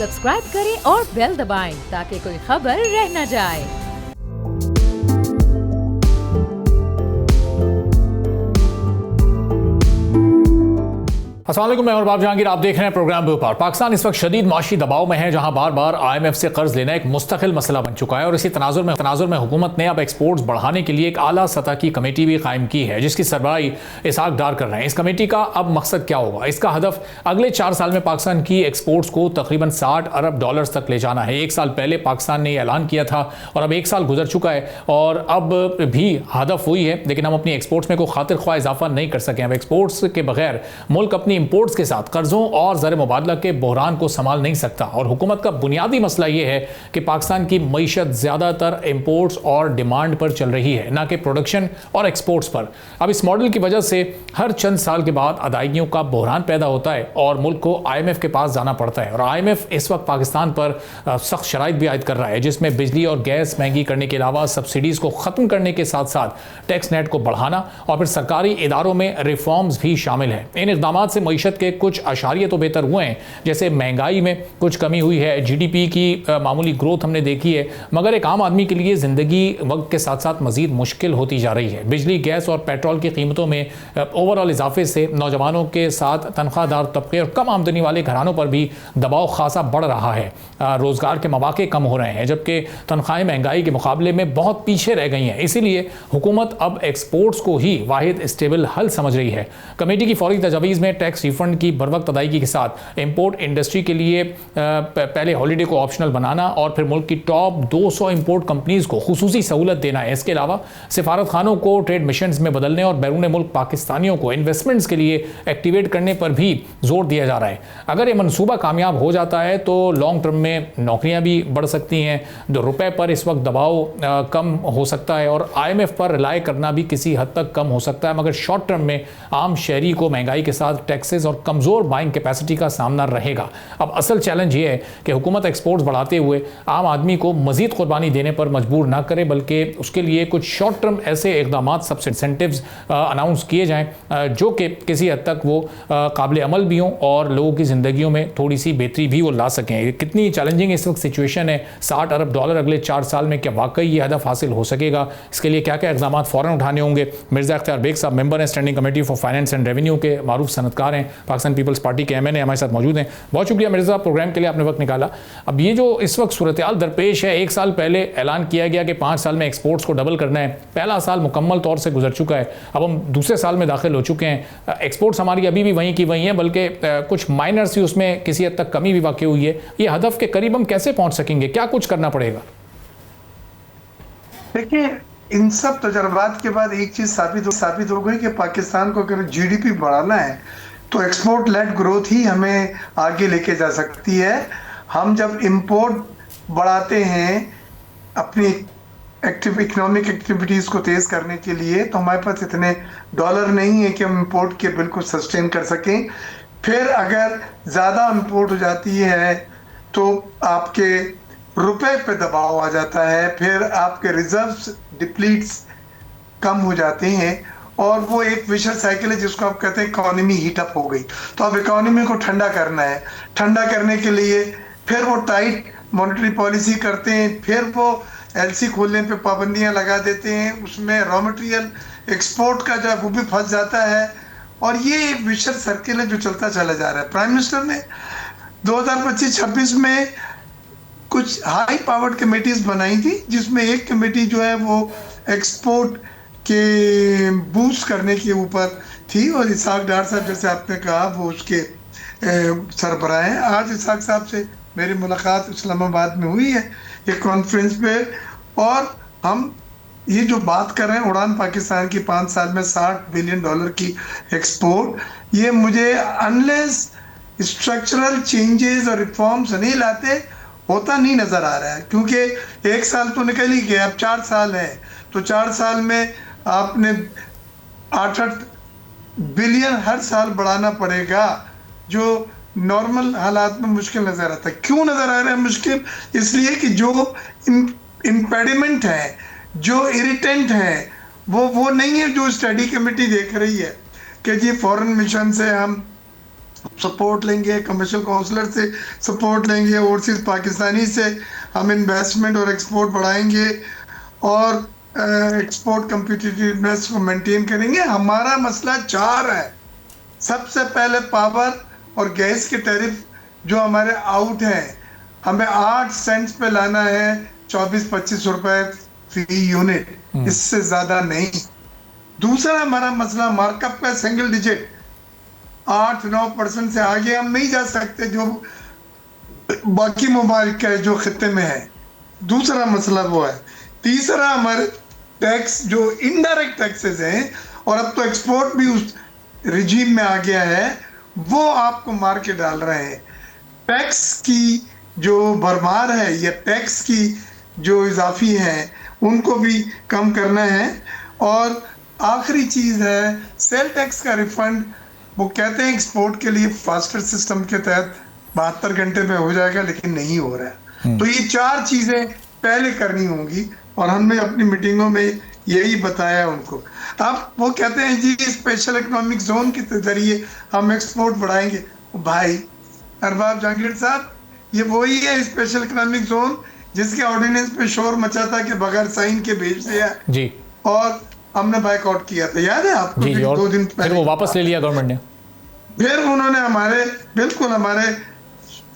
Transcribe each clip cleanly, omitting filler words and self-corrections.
Subscribe करें और bell दबाएं ताकि कोई खबर रह न जाए। अस्सलाम वालेकुम, मैं बाब जहांगीर, आप देख रहे हैं प्रोग्राम व्यापार। पाकिस्तान इस वक्त शदीद माशी दबाव में है, जहां बार बार IMF से कर्ज लेना एक मुस्तकिल मसला बन चुका है और इसी तनाजुर में हुकूमत ने अब एक्सपोर्ट्स बढ़ाने के लिए एक आला सतह की कमेटी भी कायम की है, जिसकी सरबराही इसहाक डार कर रहे हैं। इस कमेटी का अब मकसद क्या होगा? इसका हदफ अगले 4 साल में पाकिस्तान की एक्सपोर्ट्स को तकरीबन $60 अरब तक ले जाना है। 1 साल पहले पाकिस्तान ने ऐलान किया था और अब 1 साल गुजर चुका है और अब भी हदफ वही है, लेकिन हम अपनी एक्सपोर्ट्स में कोई खातिर ख्वाह इजाफा नहीं कर सके। अब एक्सपोर्ट्स के बगैर मुल्क अपनी इंपोर्ट्स के साथ कर्जों और ज़र मुबादला के बहरान को संभाल नहीं सकता और हुकूमत का बुनियादी मसला यह है कि पाकिस्तान की मईशत ज़्यादातर इंपोर्ट्स और डिमांड पर चल रही है, ना कि प्रोडक्शन और एक्सपोर्ट्स पर। अब इस मॉडल की वजह से हर चंद साल के बाद अदायगियों का बहरान पैदा होता है और मुल्क को IMF के पास जाना पड़ता है। और IMF इस वक्त पाकिस्तान पर सख्त शराइत भी आयद कर रहा है, जिसमें बिजली और गैस महंगी करने के अलावा सब्सिडीज़ को ख़त्म करने के साथ साथ टैक्स नेट को बढ़ाना और फिर सरकारी इदारों में रिफॉर्म्स भी शामिल हैं। इन इक़दामात से मईशत के कुछ अशारिये तो बेहतर हुए हैं, जैसे महंगाई में कुछ कमी हुई है, GDP की मामूली ग्रोथ हमने देखी है, मगर एक आम आदमी के लिए ज़िंदगी वक्त के साथ साथ मज़ीद मुश्किल होती जा रही है। बिजली, गैस और पेट्रोल की कीमतों में ओवरऑल इजाफे से नौजवानों के साथ तनख्वाहदार तबके और कम आमदनी वाले घरानों पर भी दबाव खासा बढ़ रहा है। रोज़गार के मौके कम हो रहे हैं, जबकि तनख्वाहें महंगाई के मुकाबले में बहुत पीछे रह गई हैं। इसीलिए हुकूमत अब एक्सपोर्ट्स को ही वाहिद स्टेबल हल समझ रही है। कमेटी की फौरी तजावीज़ में टैक्स रिफंड की बर वक्त अदायगी के साथ इंपोर्ट इंडस्ट्री के लिए पहले हॉलीडे को ऑप्शनल बनाना और फिर मुल्क की टॉप 200 इंपोर्ट कंपनीज को खुसूसी सहूलत देना है। इसके अलावा सिफारत खानों को ट्रेड मिशंस में बदलने और बैरून मुल्क पाकिस्तानियों को इन्वेस्टमेंट्स के लिए एक्टिवेट करने पर भी जोर दिया जा रहा है। अगर ये मनसूबा कामयाब हो जाता है तो लॉन्ग टर्म में नौकरियां भी बढ़ सकती हैं, रुपए पर इस वक्त दबाव कम हो सकता है और IMF पर रिलाय करना भी किसी हद तक कम हो सकता है। मगर शॉर्ट टर्म में आम शहरी को महंगाई के साथ टैक्सेस और कमज़ोर बाइंग कैपेसिटी का सामना रहेगा। अब असल चैलेंज ये है कि हुकूमत एक्सपोर्ट्स बढ़ाते हुए आम आदमी को मजीद कुर्बानी देने पर मजबूर ना करे, बल्कि उसके लिए कुछ शॉर्ट टर्म ऐसे इकदाम सब इंसेंटिव्स अनाउंस किए जाएं जो कि किसी हद तक वो काबिल अमल भी हों और लोगों की ज़िंदगियों में थोड़ी सी बेहतरी भी वो ला सकें। कितनी चैलेंजिंग इस वक्त सिचुएशन है, $60 अरब अगले 4 साल में, क्या वाकई ये हदफ हासिल हो सकेगा? इसके लिए क्या क्या इकदाम फ़ौरन उठाने होंगे? मिर्ज़ा इख्तियार बेग साहब मेंबर हैं standing committee for finance and revenue के, मारूफ सनतकार हैं, पाकिस्तान पीपल्स पार्टी के MNA हमारे साथ मौजूद हैं। बहुत शुक्रिया मिर्ज़ा, प्रोग्राम के लिए आपने वक्त निकाला। अब ये जो इस वक्त सूरत-ए-हाल दरपेश है, 1 साल पहले ऐलान किया गया कि 5 साल में एक्सपोर्ट्स को डबल करना है, पहला साल मुकम्मल तौर से गुजर चुका है, अब हम दूसरे साल में दाखिल हो चुके हैं। एक्सपोर्ट्स हमारी अभी भी वहीं की वहीं है, बल्कि कुछ माइनर सी उसमें किसी हद तक कमी भी वाक़ई हुई है। ये हदफ के करीब हम कैसे पहुँच सकेंगे? क्या कुछ करना पड़ेगा? देखिए, इन सब तजर्बात के बाद एक चीज़ साबित हो गई कि पाकिस्तान को अगर GDP बढ़ाना है तो एक्सपोर्ट लेड ग्रोथ ही हमें आगे लेके जा सकती है। हम जब इंपोर्ट बढ़ाते हैं अपनी इकोनॉमिक एक्टिविटीज़ को तेज़ करने के लिए, तो हमारे पास इतने डॉलर नहीं है कि हम इंपोर्ट के बिल्कुल सस्टेन कर सकें। फिर अगर ज़्यादा इंपोर्ट हो जाती है तो आपके रुपए पे दबाव आ जाता है, फिर आपके रिजर्व्स डिप्लीट्स कम हो जाते हैं और वो एक विशेष साइकिल है जिसको आप कहते हैं इकोनॉमी हीटअप हो गई। तो अब इकोनॉमी को ठंडा करना है, ठंडा करने के लिए फिर वो टाइट मॉनेटरी पॉलिसी करते हैं, फिर वो LC खोलने पे पाबंदियां लगा देते हैं, उसमें रॉ मटेरियल एक्सपोर्ट का जो वो भी फंस जाता है और ये एक विशेष सर्किल है जो चलता चला जा रहा है। प्राइम मिनिस्टर ने 2025-26 में कुछ हाई पावर्ड कमेटीज बनाई थी, जिसमें एक कमेटी जो है वो एक्सपोर्ट के बूस्ट करने के ऊपर थी और इसहाक डार साहब, जैसे आपने कहा, वो उसके सरबराह हैं। आज इसहाक साहब से मेरी मुलाकात इस्लामाबाद में हुई है एक कॉन्फ्रेंस पे और हम ये जो बात कर रहे हैं उड़ान पाकिस्तान की 5 साल में $60 बिलियन की एक्सपोर्ट, ये मुझे अनलेस स्ट्रक्चरल चेंजेस और रिफॉर्म्स नहीं लाते होता नहीं नज़र आ रहा है। क्योंकि 1 साल तो निकल ही गया, अब 4 साल है, तो 4 साल में आपने 8-8 बिलियन हर साल बढ़ाना पड़ेगा, जो नॉर्मल हालात में मुश्किल नज़र आता है। क्यों नज़र आ रहा है मुश्किल? इसलिए कि जो इम्पेडिमेंट है, जो इरिटेंट है, वो नहीं है जो स्टडी कमेटी देख रही है कि जी फॉरेन मिशन से हम सपोर्ट लेंगे, कमर्शियल काउंसलर से सपोर्ट लेंगे, ओवरसीज पाकिस्तानी से हम इन्वेस्टमेंट और एक्सपोर्ट बढ़ाएंगे और एक्सपोर्ट कम्पिटिटिवनेस को मेंटेन करेंगे। हमारा मसला 4 है। सबसे पहले पावर और गैस के टैरिफ जो हमारे आउट हैं, हमें 8 सेंट्स पे लाना है, 24-25 रुपए फी यूनिट, इससे ज्यादा नहीं। दूसरा हमारा मसला मार्कअप का सिंगल डिजिट 8-9% से आगे हम नहीं जा सकते जो बाकी ममालिक का जो खत्ते में है। दूसरा मसला वो है। तीसरा हमारे टैक्स जो इनडायरेक्ट टैक्सेस हैं, और अब तो एक्सपोर्ट भी उस रिजीम में आ गया है, वो आपको मार के डाल रहे हैं। टैक्स की जो भरमार है या टैक्स की जो इजाफी है उनको भी कम करना है। और आखिरी चीज है सेल टैक्स का रिफंड। वो कहते हैं एक्सपोर्ट के लिए फास्टर सिस्टम के तहत 72 घंटे में हो जाएगा, लेकिन नहीं हो रहा है। तो ये 4 चीजें पहले करनी होंगी और हमने अपनी मीटिंगों में यही बताया उनको। अब वो कहते हैं जी स्पेशल इकोनॉमिक जोन के जरिए हम एक्सपोर्ट बढ़ाएंगे। भाई अरबाब जहांगीर साहब, ये वही है स्पेशल इकोनॉमिक जोन जिसके ऑर्डिनेंस पे शोर मचा था कि बगैर साइन के भेज दिया जी, और हमने बाइकआउट किया था, याद है आपको? जी, और 2 दिन पहले फिर वो वापस ले लिया गवर्नमेंट ने। फिर उन्होंने हमारे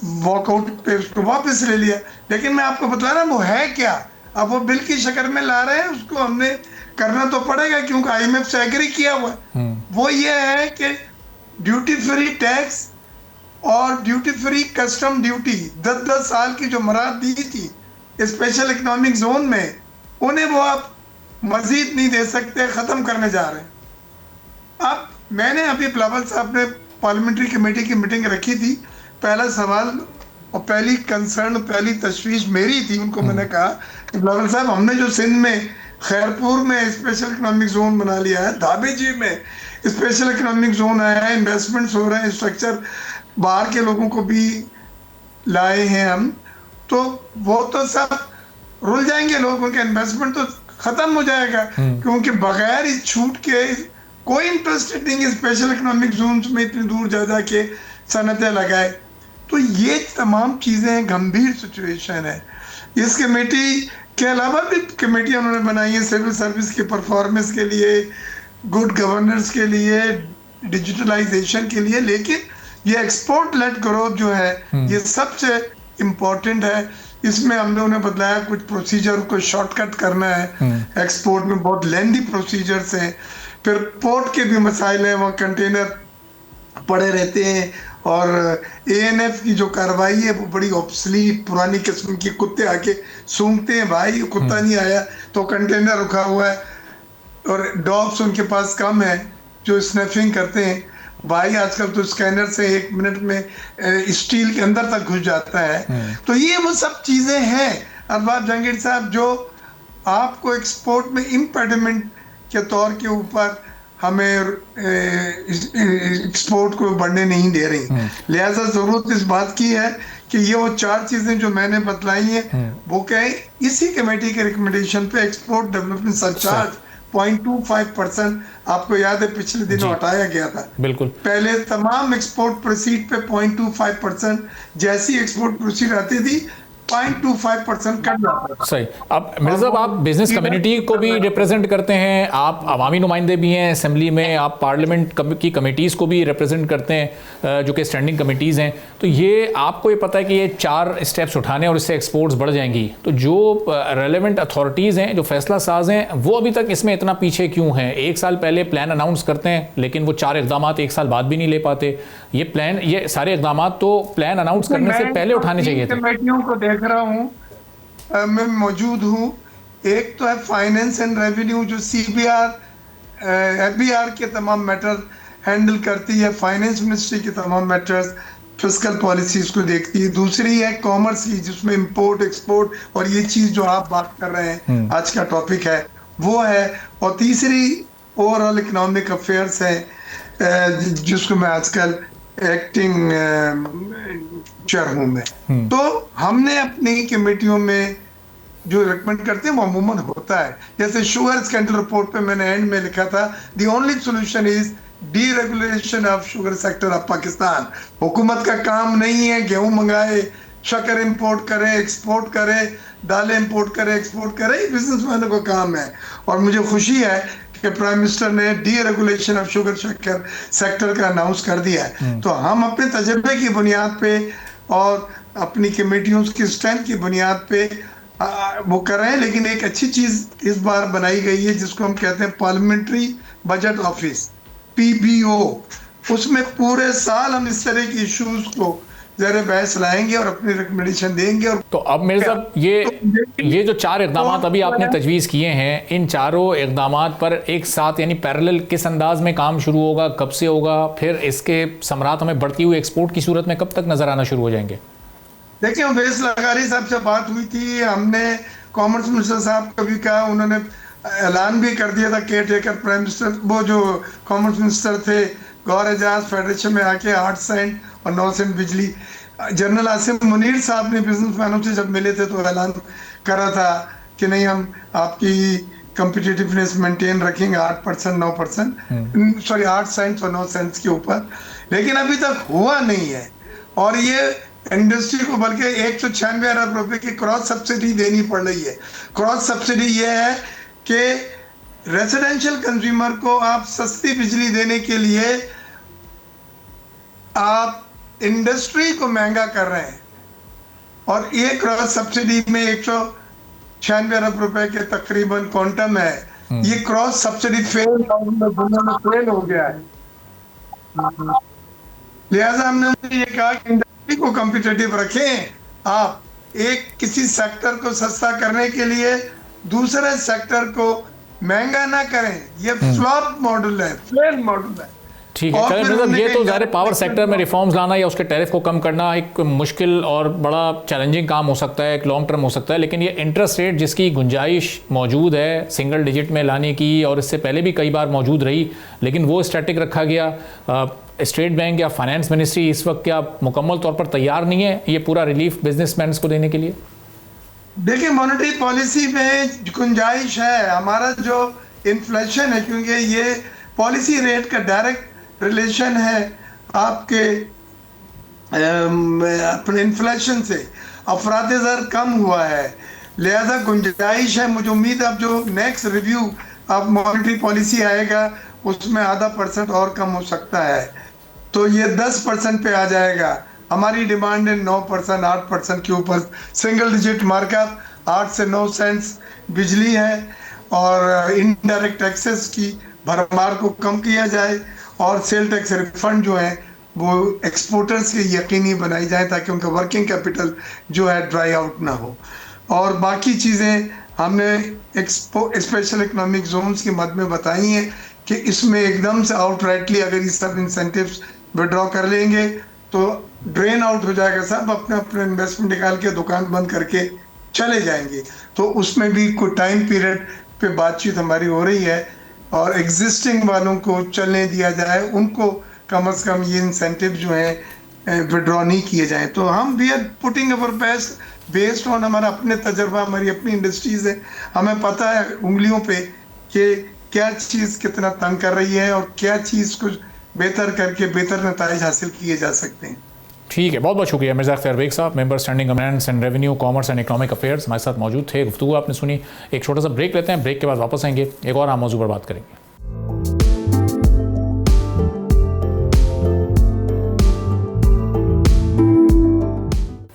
वॉकआउट पे उसको वापस ले लिया। लेकिन मैं आपको बता रहा हूँ वो है क्या। अब वो बिल की शक्ल में ला रहे हैं, उसको हमने करना तो पड़ेगा क्योंकि IMF से एग्री किया हुआ है। वो ये है कि ड्यूटी फ्री टैक्स और ड्यूटी फ्री कस्टम ड्यूटी 10-10 साल की जो मराद दी थी स्पेशल इकोनॉमिक जोन में, उन्हें वो आप मजीद नहीं दे सकते, खत्म करने जा रहे हैं। अब मैंने अभी बिलावल साहब ने पार्लियामेंट्री कमेटी की मीटिंग रखी थी। पहला सवाल और पहली कंसर्न, पहली तशवीश मेरी थी। उनको मैंने कहा कि बिलावल साहब, हमने जो सिंध में खैरपुर में स्पेशल इकोनॉमिक जोन बना लिया है, धाबे जी में स्पेशल इकोनॉमिक जोन आया है, इन्वेस्टमेंट्स हो रहे हैं, स्ट्रक्चर बाहर के लोगों को भी लाए हैं हम, तो वो तो सब रुल जाएंगे लोग, उनका इन्वेस्टमेंट तो खत्म हो जाएगा। क्योंकि बगैर इस छूट के कोई इंटरेस्टेड नहीं है स्पेशल इकोनॉमिक जोन में इतनी दूर जा जा के सनतें लगाए। तो ये तमाम चीज़ें गंभीर सिचुएशन है। इस कमेटी के अलावा भी कमेटियाँ उन्होंने बनाई है सिविल सर्विस के परफॉर्मेंस के लिए, गुड गवर्नेंस के लिए, डिजिटलाइजेशन के लिए। लेकिन ये एक्सपोर्ट लेड ग्रोथ जो है ये सबसे इम्पोर्टेंट है। इसमें हमने उन्हें बताया कुछ प्रोसीजर को शॉर्टकट करना है। एक्सपोर्ट में बहुत लेंदी प्रोसीजर्स हैं, फिर पोर्ट के भी मसाइल हैं, वहाँ कंटेनर पड़े रहते हैं, और ANF की जो कार्रवाई है वो बड़ी ऑब्सलीट पुरानी किस्म की, कुत्ते आके सूंघते हैं। भाई कुत्ता नहीं आया तो कंटेनर रुका हुआ है, और डॉग्स उनके पास कम है जो स्नैफिंग करते हैं। भाई आजकल तो स्कैनर से 1 मिनट में स्टील के अंदर तक घुस जाता है। तो ये वो सब चीजें हैं अरबाब जहांगीर साहब जो आपको एक्सपोर्ट में इम्पेडिमेंट के तौर के ऊपर हमें एक्सपोर्ट को बढ़ने नहीं दे रही। लिहाजा जरूरत इस बात की है कि ये वो 4 चीजें जो मैंने बतलाई हैं वो कहें इसी कमेटी के रिकमेंडेशन पे एक्सपोर्ट डेवलपमेंट सरचार्ज 0.25% आपको याद है पिछले दिनों हटाया गया था। बिल्कुल, पहले तमाम एक्सपोर्ट प्रोसीड पे 0.25%, जैसी एक्सपोर्ट प्रोसीड आती थी 0.25% कट जाता था। सही। अब मिर्ज़ा साहब, आप बिजनेस कम्युनिटी को भी रिप्रेजेंट करते हैं, आप अवामी नुमाइंदे भी हैं असेंबली में, आप पार्लियामेंट की कमेटीज़ को भी रिप्रेजेंट करते हैं जो कि स्टैंडिंग कमेटीज़ हैं। तो ये आपको ये पता है कि ये 4 स्टेप्स उठाने और इससे एक्सपोर्ट्स बढ़ जाएंगी, तो जो रेलेवेंट अथॉरिटीज़ हैं, जो फैसला साज हैं, वो अभी तक इसमें इतना पीछे क्यों हैं? 1 साल पहले प्लान अनाउंस करते हैं लेकिन वो 4 इकदाम 1 साल बाद भी नहीं ले पाते। ये सारे इकदाम तो प्लान अनाउंस करने से पहले उठाने चाहिए थे। कमेटियों को देख रहा हूँ, मैं मौजूद हूँ। एक तो है फाइनेंस एंड रेवेन्यू जो CBR FBR के तमाम मैटर हैंडल करती है, फाइनेंस मिनिस्ट्री के तमाम मैटर्स, फिस्कल पॉलिसीज को देखती है। दूसरी है कॉमर्स की जिसमें इंपोर्ट एक्सपोर्ट और ये चीज़ जो आप बात कर रहे हैं आज का टॉपिक है वो है। और तीसरी ओवरऑल इकोनॉमिक अफेयर्स है जिसको मैं आजकल एक्टिंग चेयर हूँ मैं। तो हमने अपनी कमेटियों में जो रिकमेंड करते हैं वो अमूमन होता है। जैसे शुगर स्कैंडल रिपोर्ट पे मैंने एंड में लिखा था the only solution is deregulation of sugar sector of Pakistan. हुकूमत का काम नहीं है गेहूं मंगाए, शक्कर इंपोर्ट करे, एक्सपोर्ट करे, दालें इंपोर्ट करे, एक्सपोर्ट करे, ये बिजनेसमैनों का काम है। और मुझे खुशी है कि प्राइम मिनिस्टर ने डीरेगुलेशन ऑफ शुगर सेक्टर का अनाउंस कर दिया है। तो हम अपने तजर्बे की बुनियाद पे और अपनी कमेटियों की स्ट्रेंथ की बुनियाद पे वो कर रहे हैं। लेकिन एक अच्छी चीज इस बार बनाई गई है जिसको हम कहते हैं पार्लियामेंट्री बजट ऑफिस, PBO। उसमें पूरे साल हम इस तरह की इश्यूज को जरा बहस लाएंगे और अपनी रिकमेंडेशन देंगे। और तो अब मेरे साहब ये जो 4 इकदाम अभी आपने तजवीज़ किए हैं, इन चारों इकदाम पर एक साथ यानी पैरेलल किस अंदाज में काम शुरू होगा, कब से होगा, फिर इसके समरात हमें बढ़ती हुई एक्सपोर्ट की सूरत में कब तक नजर आना शुरू हो जाएंगे? देखिए, अवैस लगारी साहब से बात हुई थी, हमने कॉमर्स मिनिस्टर साहब को भी कहा, उन्होंने ऐलान भी कर दिया था केयर टेकर प्राइम मिनिस्टर, वो जो कॉमर्स मिनिस्टर थे गौर एजाज फेडरेशन में आके 8 सेंट और 9 सेंट बिजली। जनरल आसिम मुनीर साहब ने बिजनेसमैनों से जब मिले थे तो ऐलान करा था कि नहीं, हम आपकी कम्पिटिटिवनेस मेंटेन रखेंगे 8% 9%, सॉरी 8 सेंट और 9 सेंट्स के ऊपर। लेकिन अभी तक हुआ नहीं है और ये इंडस्ट्री को बल्कि 196 अरब रुपए की क्रॉस सब्सिडी देनी पड़ रही है। क्रॉस सब्सिडी ये है कि रेजिडेंशियल कंज्यूमर को आप सस्ती बिजली देने के लिए आप इंडस्ट्री को महंगा कर रहे हैं और ये क्रॉस सब्सिडी में 196 अरब रुपए के तकरीबन क्वांटम है। ये क्रॉस सब्सिडी फेल हो गया है। लिहाजा हमने ये कहा कि इंडस्ट्री को कॉम्पिटिटिव रखें। आप एक किसी सेक्टर को सस्ता करने के लिए दूसरे सेक्टर को महंगा ना करें। ये फ्लॉप मॉडल है, फेल मॉडल है। ठीक है, मतलब ये तो ज़ाहिर पावर सेक्टर में रिफॉर्म्स लाना या उसके टैरिफ को कम करना एक मुश्किल और बड़ा चैलेंजिंग काम हो सकता है, एक लॉन्ग टर्म हो सकता है। लेकिन ये इंटरेस्ट रेट जिसकी गुंजाइश मौजूद है सिंगल डिजिट में लाने की, और इससे पहले भी कई बार मौजूद रही, लेकिन वो स्टैटिक रखा गया। स्टेट बैंक या फाइनेंस मिनिस्ट्री इस वक्त क्या मुकम्मल तौर पर तैयार नहीं है ये पूरा रिलीफ बिजनेसमैन को देने के लिए? देखिए, मॉनेटरी पॉलिसी में गुंजाइश है। हमारा जो इन्फ्लेशन है, क्योंकि ये पॉलिसी रेट का डायरेक्ट रिलेशन है आपके अपने इन्फ्लेशन से, अफराद ज़र कम हुआ है, लिहाजा गुंजाइश है। मुझे उम्मीद है अब जो नेक्स्ट रिव्यू अब मॉनेटरी पॉलिसी आएगा उसमें आधा % और कम हो सकता है, तो ये 10% पे आ जाएगा। हमारी डिमांड है 9%, 8% के ऊपर सिंगल डिजिट मार्कअप, 8 से 9 सेंट्स बिजली है, और इनडायरेक्ट टैक्सेस की भरमार को कम किया जाए, और सेल टैक्स रिफंड जो है वो एक्सपोर्टर्स के यकीनी बनाई जाए ताकि उनका वर्किंग कैपिटल जो है ड्राई आउट ना हो। और बाकी चीज़ें हमने स्पेशल इकोनॉमिक जोन्स की मद में बताई हैं कि इसमें एकदम से आउटराइटली अगर ये सब इंसेंटिव्स विड्रॉ कर लेंगे तो ड्रेन आउट हो जाएगा, सब अपने अपने इन्वेस्टमेंट निकाल के दुकान बंद करके चले जाएंगे। तो उसमें भी कोई टाइम पीरियड पे बातचीत हमारी हो रही है, और एग्जिस्टिंग वालों को चलने दिया जाए, उनको कम से कम ये इंसेंटिव जो है विड्रॉ नहीं किए जाएं। तो हम we are putting our best based on हमारा अपने तजर्बा, हमारी अपनी इंडस्ट्रीज है, हमें पता है उंगलियों पे कि क्या चीज़ कितना तंग कर रही है और क्या चीज़ को बेहतर करके बेहतर नताइज हासिल किए जा सकते हैं। ठीक है, बहुत बहुत शुक्रिया मिर्ज़ा अख्तर बेग साहब, member standing comments and revenue commerce and economic affairs, हमारे साथ मौजूद थे। गुफ्तगू आपने सुनी। एक छोटा सा ब्रेक लेते हैं, ब्रेक के बाद वापस आएंगे, एक और आम मौजू पर बात करेंगे।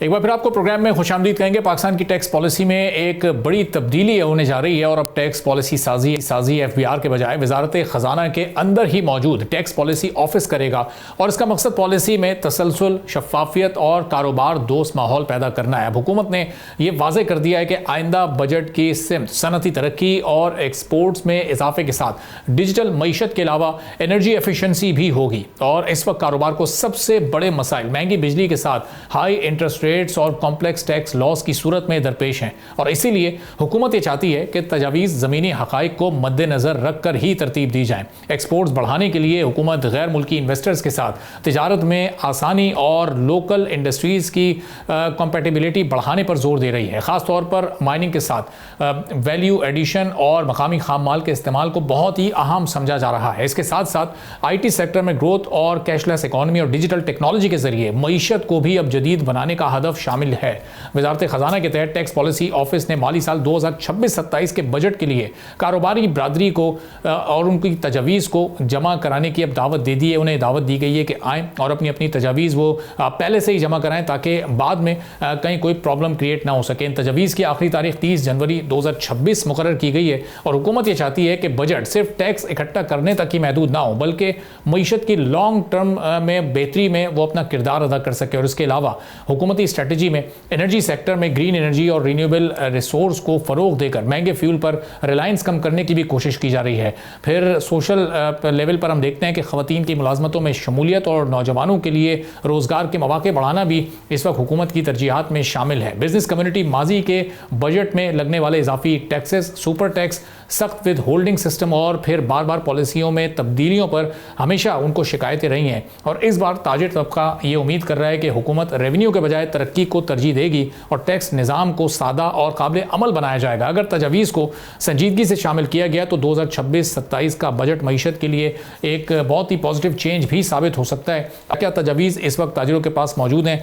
एक बार फिर आपको प्रोग्राम में खुशामदीद कहेंगे। पाकिस्तान की टैक्स पॉलिसी में एक बड़ी तब्दीली होने जा रही है और अब टैक्स पॉलिसी साजी FBR के बजाय वजारत ख़जाना के अंदर ही मौजूद टैक्स पॉलिसी ऑफिस करेगा, और इसका मकसद पॉलिसी में तसलसल, शफाफियत और कारोबार दोस्त माहौल पैदा करना है। अब हुकूमत ने यह वाज़ेह कर दिया है कि आइंदा बजट की सिमत सनती तरक्की और एक्सपोर्ट्स में इजाफे के साथ डिजिटल मईशत के अलावा एनर्जी एफिशिएंसी भी होगी। और इस वक्त कारोबार को सबसे बड़े मसाइल महंगी बिजली के साथ हाई इंटरेस्ट रेट रेट्स और कॉम्प्लेक्स टैक्स लॉस की सूरत में दरपेश हैं, और इसीलिए हुकूमत ये चाहती है कि तजावीज़ ज़मीनी हक़ाइक़ को मद्देनज़र रख कर ही तरतीब दी जाएँ। एक्सपोर्ट्स बढ़ाने के लिए हुकूमत गैर मुल्की इन्वेस्टर्स के साथ तिजारत में आसानी और लोकल इंडस्ट्रीज़ की कॉम्पेटिबिलिटी बढ़ाने पर जोर दे रही है। ख़ास तौर पर माइनिंग के साथ वैल्यू एडिशन और मकामी खाम माल के इस्तेमाल को बहुत ही अहम समझा जा रहा है। इसके साथ साथ IT सेक्टर में ग्रोथ और कैशलेस इकॉनमी और डिजिटल टेक्नोलॉजी के जरिए मईशत को भी अब जदीद बनाने का हदफ शामिल है। वजारत खजाना के तहत टैक्स पॉलिसी ऑफिस ने माली साल 2026-27 के बजट के लिए कारोबारी बरादरी को और उनकी तजावीज़ को जमा कराने की अब दावत दे दी है। उन्हें दावत दी गई है कि आएँ और अपनी अपनी तजावीज़ वो पहले से ही जमा कराएं ताकि बाद में कहीं कोई प्रॉब्लम क्रिएट ना हो सके। इन तजावीज़ की आखिरी तारीख 30 जनवरी 2026 मुकर्रर की गई है, और हुकूमत ये चाहती है कि बजट सिर्फ टैक्स इकट्ठा करने तक ही महदूद ना हो, बल्कि मईशत की लॉन्ग टर्म में बेहतरी में वो अपना किरदार अदा कर सके। और इसके अलावा हुकूमती स्ट्रेटजी में एनर्जी सेक्टर में ग्रीन एनर्जी और रीन्यूएबल रिसोर्स को फ़रोग देकर महंगे फ्यूल पर रिलायंस कम करने की भी कोशिश की जा रही है। फिर सोशल लेवल पर हम देखते हैं कि ख़वातीन की मुलाजमतों में शमूलियत और नौजवानों के लिए रोज़गार के मौके बढ़ाना भी इस वक्त हुकूमत की तरजीहात में शामिल है। बिजनेस कम्युनिटी माजी के बजट में लगने वाले इजाफी टैक्सेस, सुपर टैक्स, सख्त विद होल्डिंग सिस्टम और फिर बार बार पॉलिसियों में तब्दीलियों पर हमेशा उनको शिकायतें रही हैं, और इस बार ताजिर तबका ये उम्मीद कर रहा है कि हुकूमत रेवेन्यू के बजाय तरक्की को तरजीह देगी और टैक्स निज़ाम को सादा और काबिल अमल बनाया जाएगा। अगर तजावीज़ को संजीदगी से शामिल किया गया तो 2026-27 का बजट मईशत के लिए एक बहुत ही पॉजिटिव चेंज भी साबित हो सकता है। क्या तजावीज़ इस वक्त ताजिरों के पास मौजूद हैं?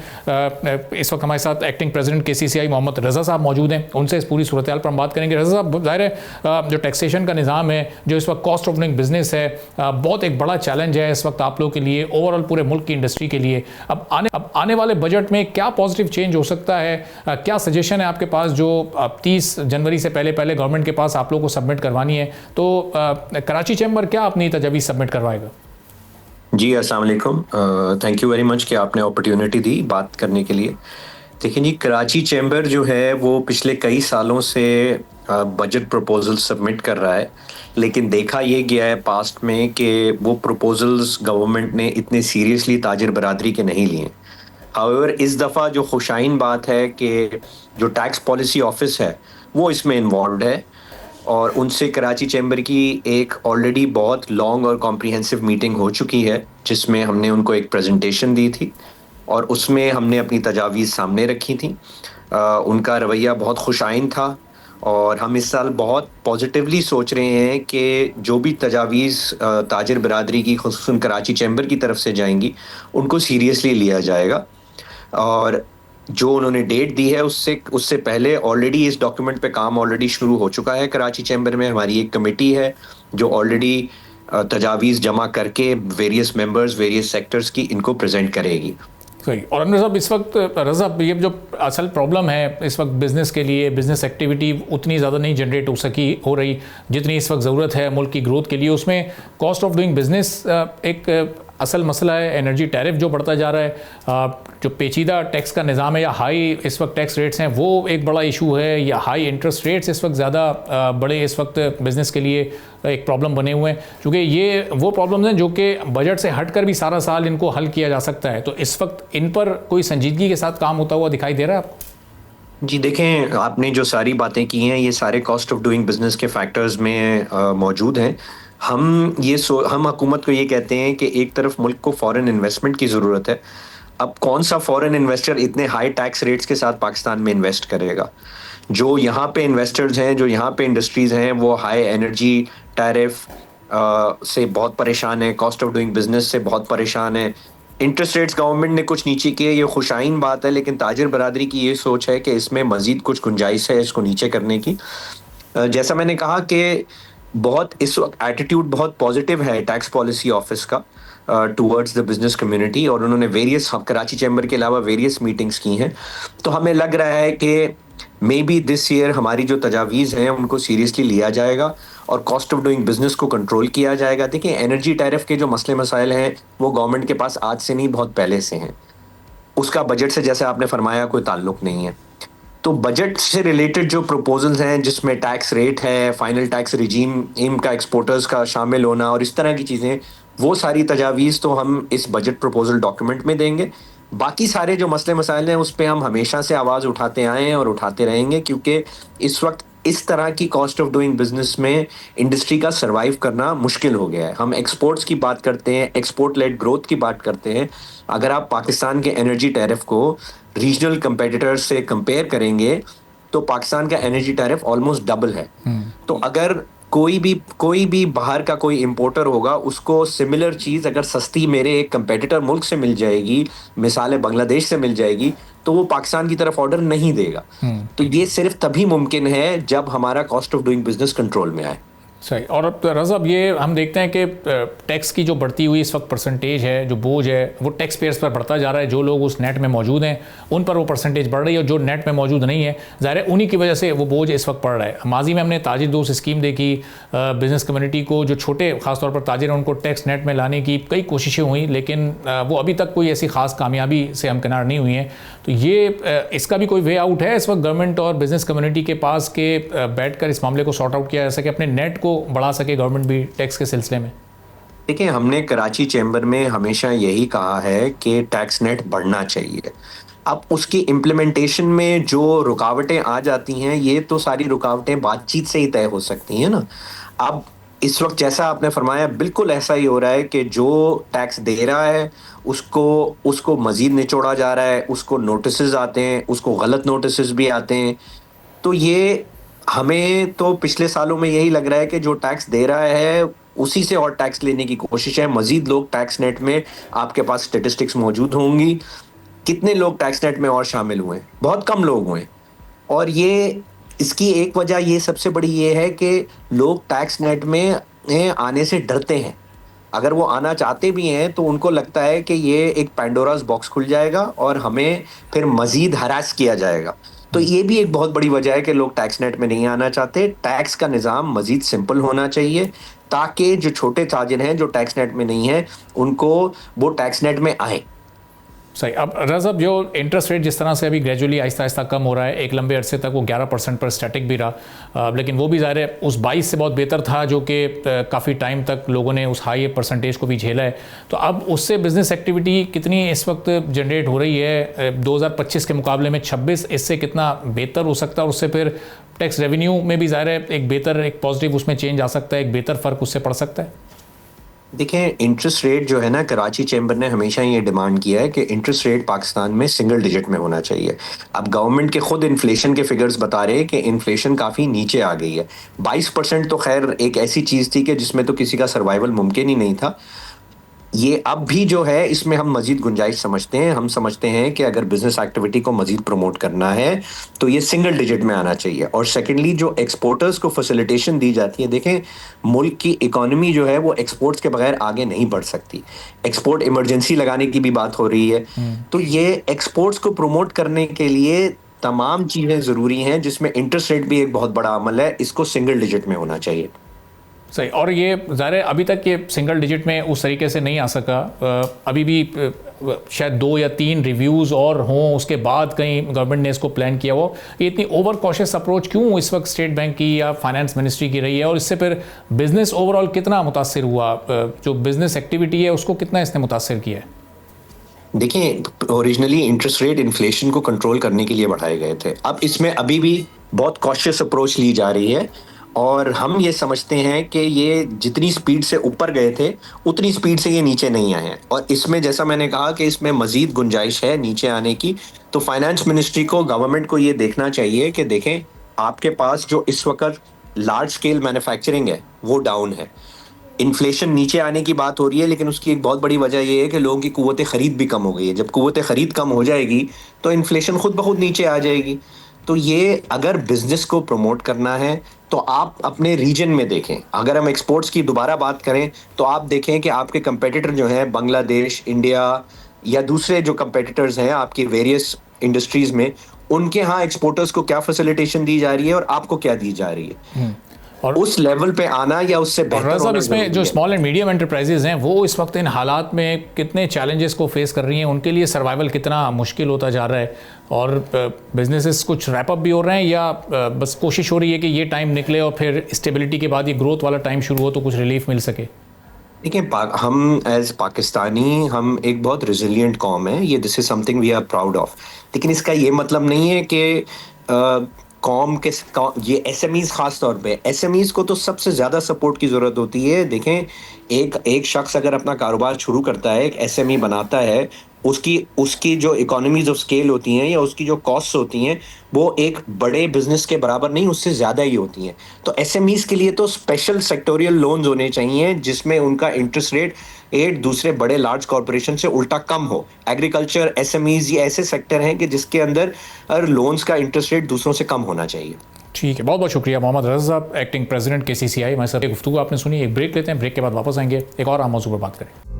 इस वक्त हमारे साथ एक्टिंग प्रेसिडेंट KCCI मोहम्मद रज़ा साहब मौजूद हैं, उनसे इस पूरी सूरत हाल पर हम बात करेंगे। रज़ा साहब, ज़ाहिर है जो टैक्सेशन का निज़ाम है, जो इस वक्त कॉस्ट ऑफ डूइंग बिजनेस है, बहुत एक बड़ा चैलेंज है इस वक्त आप लोगों के लिए, ओवरऑल पूरे मुल्क की इंडस्ट्री के लिए। अब आने वाले बजट में क्या पॉजिटिव चेंज हो सकता है? क्या सजेशन है आपके पास जो 30 जनवरी से पहले गवर्नमेंट के पास आप लोगों को सबमिट करवानी है? तो कराची चैम्बर क्या अपनी तजावीज़ सबमिट करवाएगा? जी, अस्सलाम वालेकुम। थैंक यू वेरी मच कि आपने अपॉर्चुनिटी दी बात करने के लिए। देखिए जी, कराची चैम्बर जो है वो पिछले कई सालों से बजट प्रपोजल सबमिट कर रहा है, लेकिन देखा ये गया है पास्ट में कि वो प्रपोजल्स गवर्नमेंट ने इतने सीरियसली ताजिर बरादरी के नहीं लिए। हाउएवर इस दफ़ा जो खुशाइन बात है कि जो टैक्स पॉलिसी ऑफिस है वो इसमें इन्वॉल्व है, और उनसे कराची चैम्बर की एक ऑलरेडी बहुत लॉन्ग और कॉम्प्रिहेंसिव मीटिंग हो चुकी है, जिसमें हमने उनको एक प्रेजेंटेशन दी थी और उसमें हमने अपनी तजावीज़ सामने रखी थी। उनका रवैया बहुत खुशाइन था, और हम इस साल बहुत पॉजिटिवली सोच रहे हैं कि जो भी तजावीज़ ताजिर बरादरी की खुसूसन कराची चैम्बर की तरफ से जाएंगी उनको सीरियसली लिया जाएगा। और जो उन्होंने डेट दी है उससे पहले ऑलरेडी इस डॉक्यूमेंट पे काम ऑलरेडी शुरू हो चुका है। कराची चैम्बर में हमारी एक कमेटी है जो ऑलरेडी तजावीज़ जमा करके वेरियस मेंबर्स, वेरियस सेक्टर्स की इनको प्रेजेंट करेगी। सही। और अनवर साहब, इस वक्त रज़ा, ये जो असल प्रॉब्लम है इस वक्त बिज़नेस के लिए, बिज़नेस एक्टिविटी उतनी ज़्यादा नहीं जनरेट हो रही जितनी इस वक्त ज़रूरत है मुल्क की ग्रोथ के लिए। उसमें कॉस्ट ऑफ डूइंग बिज़नेस एक असल मसला है। एनर्जी टैरिफ जो बढ़ता जा रहा है, जो पेचीदा टैक्स का निज़ाम है या हाई इस वक्त टैक्स रेट्स हैं, वो एक बड़ा इशू है, या हाई इंटरेस्ट रेट्स इस वक्त ज़्यादा बड़े इस वक्त बिज़नेस के लिए एक प्रॉब्लम बने हुए हैं, क्योंकि ये वो प्रॉब्लम्स हैं जो कि बजट से हट कर भी सारा साल इनको हल किया जा सकता है। तो इस वक्त इन पर कोई संजीदगी के साथ काम होता हुआ दिखाई दे रहा है आपको? जी देखें, आपने जो सारी बातें की हैं ये सारे कॉस्ट ऑफ डूइंग बिजनेस के फैक्टर्स में मौजूद हैं। हम हुकूमत को ये कहते हैं कि एक तरफ मुल्क को फॉरेन इन्वेस्टमेंट की ज़रूरत है। अब कौन सा फॉरेन इन्वेस्टर इतने हाई टैक्स रेट्स के साथ पाकिस्तान में इन्वेस्ट करेगा? जो यहाँ पे इन्वेस्टर्स हैं, जो यहाँ पे इंडस्ट्रीज़ हैं, वो हाई एनर्जी टैरिफ से बहुत परेशान है, कॉस्ट ऑफ डूइंग बिजनेस से बहुत परेशान है। इंटरेस्ट रेट्स गवर्नमेंट ने कुछ नीचे किए, ये खुशाइन बात है, लेकिन ताजिर बरादरी की ये सोच है कि इसमें मज़ीद कुछ गुंजाइश है इसको नीचे करने की। जैसा मैंने कहा कि बहुत इस वक्त एटीट्यूड बहुत पॉजिटिव है टैक्स पॉलिसी ऑफिस का टूवर्ड्स द बिजनेस कम्युनिटी, और उन्होंने वेरियस कराची चैम्बर के अलावा वेरियस मीटिंग्स की हैं। तो हमें लग रहा है कि मे बी दिस ईयर हमारी जो तजावीज़ हैं उनको सीरियसली लिया जाएगा और कॉस्ट ऑफ डूइंग बिजनेस को कंट्रोल किया जाएगा। देखिए, एनर्जी टैरिफ के जो मसले मसाइल हैं वो गवर्नमेंट के पास आज से नहीं, बहुत पहले से हैं। उसका बजट से, जैसे आपने फरमाया, कोई ताल्लुक नहीं है। तो बजट से रिलेटेड जो प्रपोजल्स हैं जिसमें टैक्स रेट है, फाइनल टैक्स रिजीम का एक्सपोर्टर्स का शामिल होना और इस तरह की चीज़ें, वो सारी तजावीज़ तो हम इस बजट प्रपोजल डॉक्यूमेंट में देंगे। बाकी सारे जो मसले मसाइल हैं उस पे हम हमेशा से आवाज़ उठाते आए हैं और उठाते रहेंगे, क्योंकि इस वक्त इस तरह की कॉस्ट ऑफ डूइंग बिजनेस में इंडस्ट्री का सरवाइव करना मुश्किल हो गया है। हम एक्सपोर्ट्स की बात करते हैं, एक्सपोर्ट लेड ग्रोथ की बात करते हैं। अगर आप पाकिस्तान के एनर्जी टैरिफ को रीजनल कंपेटिटर्स से कंपेयर करेंगे तो पाकिस्तान का एनर्जी टैरिफ ऑलमोस्ट डबल है। तो अगर कोई भी बाहर का कोई इंपोर्टर होगा, उसको सिमिलर चीज अगर सस्ती मेरे एक कंपेटिटर मुल्क से मिल जाएगी, मिसाल है बांग्लादेश से मिल जाएगी, तो वो पाकिस्तान की तरफ ऑर्डर नहीं देगा। तो ये सिर्फ तभी मुमकिन है जब हमारा cost of doing business control में आए। सही। और अब रज़ा, अब ये हम देखते हैं कि टैक्स की जो बढ़ती हुई इस वक्त परसेंटेज है, जो बोझ है, वो टैक्स पेयर्स पर बढ़ता जा रहा है। जो लोग उस नेट में मौजूद हैं उन पर वो परसेंटेज बढ़ रही है, और जो नेट में मौजूद नहीं है, ज़ाहिर है उन्हीं की वजह से वो बोझ इस वक्त पड़ रहा है। माजी में हमने ताजिर दोस्त स्कीम देखी, बिज़नेस कम्युनिटी को, जो छोटे खासतौर पर ताजिर हैं, उनको टैक्स नेट में लाने की कई कोशिशें हुई, लेकिन वो अभी तक कोई ऐसी खास कामयाबी से हमकिनार नहीं हुई हैं। तो ये इसका भी कोई वे आउट है इस वक्त गवर्नमेंट और बिज़नेस कम्युनिटी के पास के बैठकर इस मामले को सॉर्ट आउट किया जा सके, अपने नेट को बढ़ा सके गवर्नमेंट भी टैक्स के सिलसिले में? देखिए, हमने कराची चैम्बर में हमेशा यही कहा है कि टैक्स नेट बढ़ना चाहिए। अब उसकी इम्प्लीमेंटेशन में जो रुकावटें आ जाती हैं, ये तो सारी रुकावटें बातचीत से ही तय हो सकती हैं ना। अब इस वक्त जैसा आपने फरमाया, बिल्कुल ऐसा ही हो रहा है कि जो टैक्स दे रहा है उसको मजीद निचोड़ा जा रहा है, उसको नोटिसेस आते हैं, उसको गलत नोटिसेस भी आते हैं। तो ये हमें तो पिछले सालों में यही लग रहा है कि जो टैक्स दे रहा है उसी से और टैक्स लेने की कोशिश है। मजीद लोग टैक्स नेट में, आपके पास स्टेटिस्टिक्स मौजूद होंगी, कितने लोग टैक्स नेट में और शामिल हुए? बहुत कम लोग हुए। और ये इसकी एक वजह ये सबसे बड़ी ये है कि लोग टैक्स नेट में आने से डरते हैं। अगर वो आना चाहते भी हैं तो उनको लगता है कि ये एक पैंडोरास बॉक्स खुल जाएगा और हमें फिर मजीद हरास किया जाएगा। तो ये भी एक बहुत बड़ी वजह है कि लोग टैक्स नेट में नहीं आना चाहते। टैक्स का निज़ाम मजीद सिंपल होना चाहिए ताकि जो छोटे ताजिर हैं, जो टैक्स नेट में नहीं है, उनको वो टैक्स नेट में आए। सही। अब रज़ब, जो इंटरेस्ट रेट जिस तरह से अभी ग्रेजुअली आहिस्ता आहिस्ता कम हो रहा है, एक लंबे अरसे तक वो 11% पर स्टैटिक भी रहा, लेकिन वो भी ज़ाहिर है उस 22 से बहुत बेहतर था जो कि काफ़ी टाइम तक लोगों ने उस हाई परसेंटेज को भी झेला है। तो अब उससे बिज़नेस एक्टिविटी कितनी इस वक्त जनरेट हो रही है 2025 के मुकाबले में 26, इससे कितना बेहतर हो सकता है? और उससे फिर टैक्स रेवेन्यू में भी ज़ाहिर है एक बेहतर, एक पॉजिटिव उसमें चेंज आ सकता है, एक बेहतर फ़र्क उससे पड़ सकता है। देखें, इंटरेस्ट रेट जो है ना, कराची चैम्बर ने हमेशा ये डिमांड किया है कि इंटरेस्ट रेट पाकिस्तान में सिंगल डिजिट में होना चाहिए। अब गवर्नमेंट के खुद इन्फ्लेशन के फिगर्स बता रहे हैं कि इन्फ्लेशन काफ़ी नीचे आ गई है। 22% तो खैर एक ऐसी चीज़ थी कि जिसमें तो किसी का सर्वाइवल मुमकिन ही नहीं था। ये अब भी जो है इसमें हम मजीद गुंजाइश समझते हैं। हम समझते हैं कि अगर बिजनेस एक्टिविटी को मजीद प्रमोट करना है तो ये सिंगल डिजिट में आना चाहिए। और सेकेंडली, जो एक्सपोर्टर्स को फैसिलिटेशन दी जाती है, देखें मुल्क की इकोनॉमी जो है वो एक्सपोर्ट्स के बगैर आगे नहीं बढ़ सकती। एक्सपोर्ट इमरजेंसी लगाने की भी बात हो रही है। तो ये एक्सपोर्ट्स को प्रमोट करने के लिए तमाम चीज़ें ज़रूरी हैं, जिसमें इंटरेस्ट रेट भी एक बहुत बड़ा अमल है। इसको सिंगल डिजिट में होना चाहिए। सही। और ये ज़ाहिर है अभी तक ये सिंगल डिजिट में उस तरीके से नहीं आ सका। अभी भी शायद 2 या 3 रिव्यूज़ और हों, उसके बाद कहीं गवर्नमेंट ने इसको प्लान किया हो। ये इतनी ओवर कॉशियस अप्रोच क्यों इस वक्त स्टेट बैंक की या फाइनेंस मिनिस्ट्री की रही है? और इससे फिर बिज़नेस ओवरऑल कितना मुतासिर हुआ? जो बिज़नेस एक्टिविटी है उसको कितना इसने मुतासिर किया है? देखिए, ओरिजिनली इंटरेस्ट रेट इन्फ्लेशन को कंट्रोल करने के लिए बढ़ाए गए थे। अब इसमें अभी भी बहुत कॉशियस अप्रोच ली जा रही है और हम ये समझते हैं कि ये जितनी स्पीड से ऊपर गए थे उतनी स्पीड से ये नीचे नहीं आए हैं। और इसमें जैसा मैंने कहा कि इसमें मजीद गुंजाइश है नीचे आने की। तो फाइनेंस मिनिस्ट्री को, गवर्नमेंट को ये देखना चाहिए कि देखें, आपके पास जो इस वक्त लार्ज स्केल मैन्युफैक्चरिंग है वो डाउन है। इन्फ्लेशन नीचे आने की बात हो रही है, लेकिन उसकी एक बहुत बड़ी वजह यह है कि लोगों की कुव्वत खरीद भी कम हो गई है। जब कुव्वत खरीद कम हो जाएगी तो इन्फ्लेशन खुद ब खुद नीचे आ जाएगी। तो ये अगर बिजनेस को प्रमोट करना है तो आप अपने रीजन में देखें। अगर हम एक्सपोर्ट्स की दोबारा बात करें तो आप देखें कि आपके कंपेटिटर जो हैं बांग्लादेश, इंडिया या दूसरे जो कंपेटिटर्स हैं आपकी वेरियस इंडस्ट्रीज में, उनके यहाँ एक्सपोर्टर्स को क्या फैसिलिटेशन दी जा रही है और आपको क्या दी जा रही है। और उस लेवल पे आना या उससे बेहतर होना। इसमें जो स्मॉल एंड मीडियम एंटरप्राइजेज हैं वो इस वक्त इन हालात में कितने चैलेंजेस को फेस कर रही हैं? उनके लिए सर्वाइवल कितना मुश्किल होता जा रहा है? और बिजनेसेस कुछ रैप अप भी हो रहे हैं या बस कोशिश हो रही है कि ये टाइम निकले और फिर स्टेबिलिटी के बाद ये ग्रोथ वाला टाइम शुरू हो तो कुछ रिलीफ मिल सके? देखिए हम एज पाकिस्तानी हम एक बहुत रिजिलियंट कौम है, ये this is something we are proud of. लेकिन इसका ये मतलब नहीं है कि कौम के ये एसएमईज, खास तौर पे एसएमईज को तो सबसे ज्यादा सपोर्ट की जरूरत होती है। देखें, एक एक शख्स अगर अपना कारोबार शुरू करता है, एक एसएमई बनाता है, उसकी उसकी जो इकोनॉमीज ऑफ स्केल होती हैं या उसकी जो कॉस्ट होती हैं वो एक बड़े बिजनेस के बराबर नहीं, उससे ज्यादा ही होती हैं। तो एसएमईज के लिए तो स्पेशल सेक्टोरियल लोन्स होने चाहिए जिसमें उनका इंटरेस्ट रेट दूसरे बड़े लार्ज कॉरपोरेशन से उल्टा कम हो। एग्रीकल्चर, एसएमईज ये ऐसे सेक्टर हैं कि जिसके अंदर लोन्स का इंटरेस्ट रेट दूसरों से कम होना चाहिए। ठीक है, बहुत बहुत शुक्रिया मोहम्मद रज़ा साहब, एक्टिंग प्रेसिडेंट KCCI। हमारे साथ गुफ्तगू आपने सुनी। एक ब्रेक लेते हैं, ब्रेक के बाद वापस आएंगे, एक और अहम मौजू पर बात करें।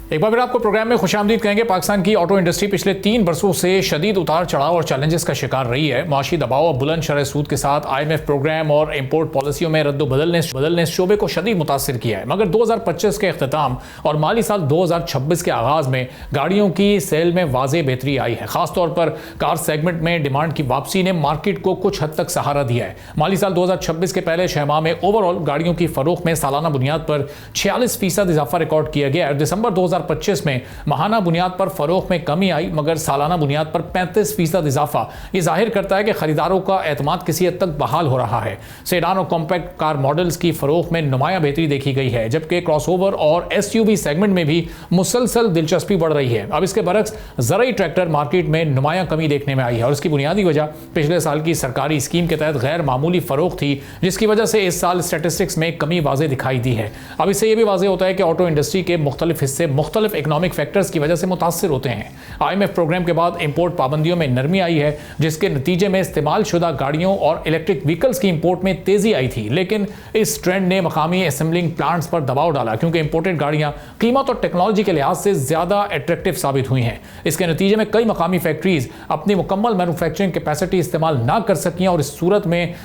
एक बार फिर आपको प्रोग्राम में खुशामदीद कहेंगे। पाकिस्तान की ऑटो इंडस्ट्री पिछले 3 बरसों से शदीद उतार चढ़ाव और चैलेंजेस का शिकार रही है। माशी दबाव और बुलंद शरह सूद के साथ IMF प्रोग्राम और इंपोर्ट पॉलिसियों में रद्द बदल ने शोबे को शदीद मुतासिर किया है। मगर 2025 के अख्ताम और माली साल 2026 के आगाज में गाड़ियों की सेल में वाज़ेह बेहतरी आई है। खासतौर पर कार सेगमेंट में डिमांड की वापसी ने मार्केट को कुछ हद तक सहारा दिया है। माली साल 2026 के पहले 6 माह में ओवरऑल गाड़ियों की फरोख्त में सालाना बुनियाद पर 46% इजाफा रिकॉर्ड किया गया है। दिसंबर 2025 में माहाना बुनियाद पर फरोख्त में कमी आई, मगर सालाना बुनियाद पर 35% इजाफा ये जाहिर करता है कि खरीदारों का एतमाद किसी हद तक बहाल हो रहा है। सेडान और कॉम्पैक्ट कार मॉडल्स की फरोख्त में नुमाया बेहतरी देखी गई है, जबकि क्रॉसओवर और SUV सेगमेंट में भी मुसलसल दिलचस्पी बढ़ रही है। अब इसके बरक्स ज़राई ट्रैक्टर मार्केट में नुमाया कमी देखने में आई है और इसकी बुनियादी वजह पिछले साल की सरकारी स्कीम के तहत गैर मामूली फरोख्त थी, जिसकी वजह से इस साल स्टैटिस्टिक्स में कमी वाज़ेह दिखाई दी है। अब इससे यह भी वाज़ेह होता है कि ऑटो इंडस्ट्री के मुख्तलिफ हिस्से मुख्तलिफ इकोनॉमिक फैक्टर्स की वजह से मुतासिर होते हैं। IMF प्रोग्राम के बाद इंपोर्ट पाबंदियों में नरमी आई है, जिसके नतीजे में इस्तेमाल शुदा गाड़ियों और इलेक्ट्रिक व्हीकल्स की इंपोर्ट में तेजी आई थी। लेकिन इस ट्रेंड ने मकामी असेंबलिंग प्लांट्स पर दबाव डाला, क्योंकि इंपोर्टेड गाड़ियां कीमत और टेक्नोलॉजी के लिहाज से ज्यादा अट्रैक्टिव साबित हुई हैं। इसके नतीजे में कई मकामी फैक्ट्रीज अपनी मुकम्मल मैन्युफैक्चरिंग कैपेसिटी इस्तेमाल ना कर सकी और इस सूरत में